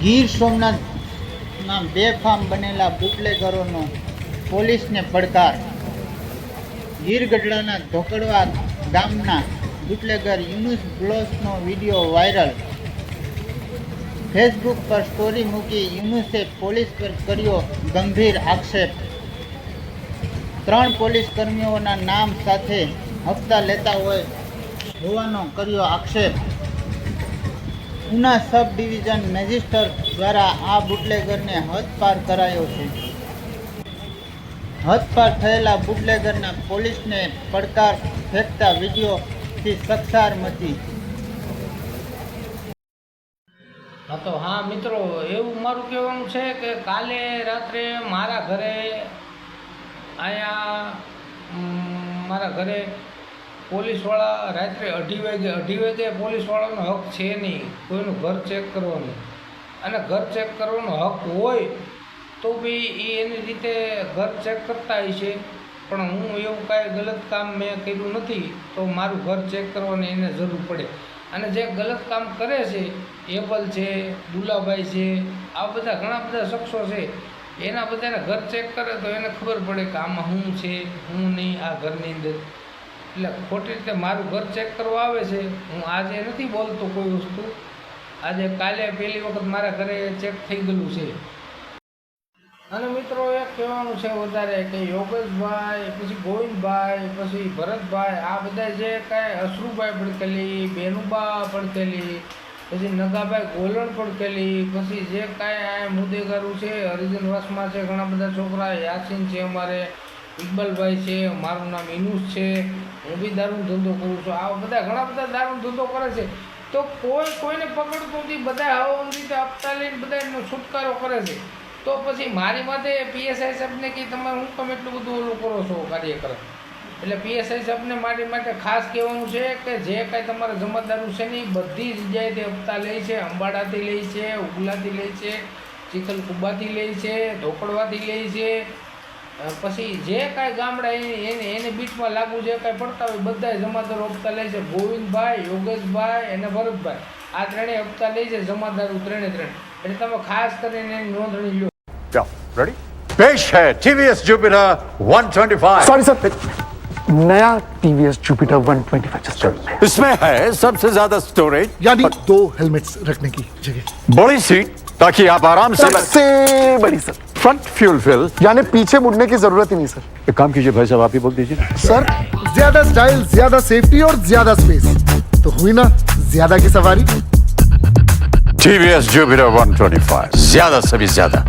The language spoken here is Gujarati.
ગીર સોમનાથમાં બેફામ બનેલા બુટલેગરોનો પોલીસને પડકાર. ગીર ગઢડાના ધોકડવા ગામના બુટલેગર યુનુસ બ્લોસનો વિડીયો વાયરલ. ફેસબુક પર સ્ટોરી મૂકી યુનુસે પોલીસ પર કર્યો ગંભીર આક્ષેપ. 3 પોલીસ કર્મીઓના નામ સાથે હપ્તા લેતા હોવાનો કર્યો આક્ષેપ. ઉના સબ ડિવિઝન મેજિસ્ટ્રેટ દ્વારા આ બુટલેગરને હદપાર કરાયો છે. હદપાર થયેલા બુટલેગરના પોલીસને પડકાર ફેંકતા વિડીયોથી ચકચાર મચી. હા મિત્રો, એવું મારું કહેવાનું છે કે કાલે રાત્રે મારા ઘરે મારા ઘરે પોલીસવાળા રાત્રે 2:30 વાગે પોલીસવાળાનો હક છે નહીં કોઈનું ઘર ચેક કરવાનો. અને ઘર ચેક કરવાનો હક હોય તો બી એ એની રીતે ઘર ચેક કરતા હોય છે. પણ હું એવું કાંઈ ગલત કામ મેં કર્યું નથી તો મારું ઘર ચેક કરવાની એને જરૂર પડે. અને જે ગલત કામ કરે છે, એબલ છે, દુલાભાઈ છે, આ બધા ઘણા બધા શખ્સો છે, એના બધાને ઘર ચેક કરે તો એને ખબર પડે કે આમાં શું છે શું નહીં આ ઘરની અંદર. એટલે ખોટી રીતે મારું ઘર ચેક કરવા આવે છે. હું આજે નથી બોલતો કોઈ વસ્તુ, આજે કાલે પહેલી વખત મારા ઘરે ચેક થઈ ગયેલું છે. અને મિત્રો એક કહેવાનું છે વધારે કે યોગેશભાઈ, પછી ગોવિંદભાઈ, પછી ભરતભાઈ, આ બધા જે કાંઈ અશરુભાઈ પડકેલી, બેનુબા પડકેલી, પછી નગાભાઈ ગોલણ પડકેલી, પછી જે કાંઈ આ મુદ્દેગારું છે, હરિજનવાસમાં છે ઘણા બધા છોકરા, યાસીન છે, અમારે ઇકબાલભાઈ છે, મારું નામ ઇનુસ છે, હું બી દારૂનો ધંધો કરું છું. આ બધા ઘણા બધા દારૂનો ધંધો કરે છે. તો કોઈને પકડતું નથી, બધા હવાની રીતે હપ્તા લઈને બધા એનો છુટકારો કરે છે. તો પછી મારી માથે પીએસઆઈ સાહેબને કે તમે હું તમે એટલું બધું ઓલું કરો છો કાર્યક્રમ. એટલે પીએસઆઈ સાહેબને મારી માટે ખાસ કહેવાનું છે કે જે કાંઈ તમારે જમાદારું છે ને એ બધી જગ્યાએથી હપ્તા લે છે. અંબાડાથી લે છે, ઉગલાથી લે છે, ચીખલકુબાથી લે છે, ધોકડવાથી લે છે, પછી જે કાંઈ ગામડા એને બીચમાં લાગુ જે કાંઈ પડતા હોય બધા જમાદારો હપ્તા લે છે. ગોવિંદભાઈ, યોગેશભાઈ અને ભરતભાઈ આ ત્રણેય હપ્તા લે છે જમાદારો ત્રણે. એટલે તમે ખાસ કરીને એની નોંધણી લો. रेडी? पेश है TVS Jupiter 125। सॉरी सर, नया TVS Jupiter 125 चल रहा है। इसमें है सबसे ज्यादा स्टोरेज, यानी 2 हेलमेट्स रखने की जगह, बड़ी सीट ताकि आप आराम से सबसे बड़ी सर, फ्रंट फ्यूल फिल, यानी पीछे मुड़ने की जरूरत ही नहीं सर। एक काम कीजिए भाई साहब, आप ही बोल दीजिए। सर, ज्यादा स्टाइल, ज्यादा सेफ्टी और ज्यादा स्पेस, तो हुई ना ज्यादा की सवारी। TVS Jupiter 125, ज्यादा से भी ज्यादा।